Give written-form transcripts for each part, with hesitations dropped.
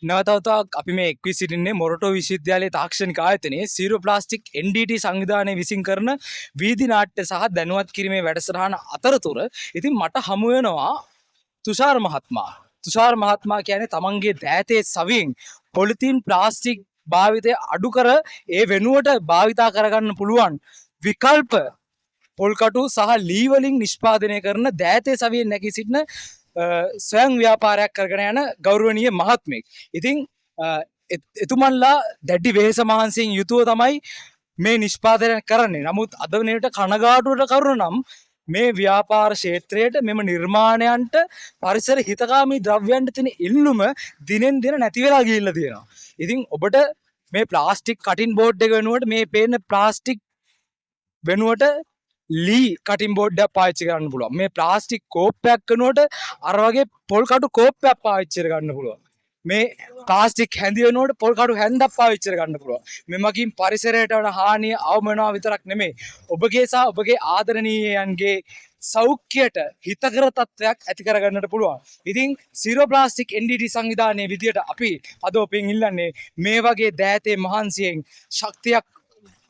නැවතවතාවක් අපි මේ එක්වී සිටින්නේ මොරටෝ විශ්වවිද්‍යාලයේ තාක්ෂණික ආයතනයේ සීරෝ ප්ලාස්ටික් NDT සංවිධානය විසින් කරන වීදි නාට්‍ය සහ දැනුවත් කිරීමේ වැඩසටහන අතරතුර ඉතින් මට හමු වෙනවා තුෂාර මහත්මයා. තුෂාර මහත්මයා කියන්නේ තමන්ගේ දෑතේ සවියෙන් පොලිතීන් ප්ලාස්ටික් භාවිතය අඩු කර ඒ වෙනුවට භාවිතා කරගන්න පුළුවන් විකල්ප පොල්කටු සහ ලී වලින් නිෂ්පාදනය කරන දෑතේ සවියෙන් නැගී සිටින ස්වයං ව්‍යාපාරයක් කරගෙන යන ගෞරවනීය මහත්මයෙක්. ඉතින් එතුමන්ලා දැඩි වෙහෙස මහන්සියෙන් යුතුව තමයි මේ නිෂ්පාදනය කරන්නේ. නමුත් අද වෙනේට කනගාටුවට කරුණ නම් මේ ව්‍යාපාර ක්ෂේත්‍රයට මෙම නිර්මාණයන්ට පරිසර හිතකාමී ද්‍රව්‍යයන්ට තියෙන ඉල්ලුම දිනෙන් දින නැති වෙලා ගිහිල්ලා තියෙනවා. ඉතින් ඔබට මේ ප්ලාස්ටික් කටින් බෝඩ් එක වෙනුවට මේ පේන ප්ලාස්ටික් වෙනුවට ලී කටින් බෝඩ් එකක් පාවිච්චි කරන්න පුළුවන්. මේ ප්ලාස්ටික් කෝප්පයක් වෙනුවට අර වගේ පොල් කටු කෝප්පයක් පාවිච්චි කරගන්න පුළුවන්. මේ ප්ලාස්ටික් හැඳි වෙනුවට පොල් කටු හැන්දක් පාවිච්චි කරගන්න පුළුවන්. මෙමගින් පරිසරයට වන හානිය අවම වෙනවා විතරක් නෙමෙයි. ඔබගේ සහ ඔබගේ ආදරණීයයන්ගේ සෞඛ්‍යයට හිතකර තත්ත්වයක් ඇති කරගන්නට පුළුවන්. ඉතින් සීරෝ ප්ලාස්ටික් NDT සංවිධානයේ විදියට අපි අද ඔබෙන් ඉල්ලන්නේ මේ වගේ දෑතේ මහන්සියෙන් ශක්තියක්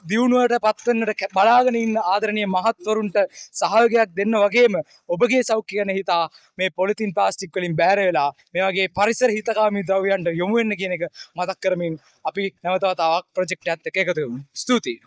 දියුණුවට පත්වන්නට බලාගෙන ඉන්න ආදරණීය මහත්වරුන්ට සහයෝගයක් දෙන්න වගේම ඔබගේ සෞඛ්‍ය ගැන හිතා මේ පොලිතින් ප්ලාස්ටික් වලින් බැහැර වෙලා මේ වගේ පරිසර හිතකාමී ද්‍රව්‍යයන්ට යොමු වෙන්න කියන එක මතක් කරමින් අපි නැවත වතාවක් ප්‍රොජෙක්ට් එකත් එක්ක එකතු වෙමු. ස්තුතියි.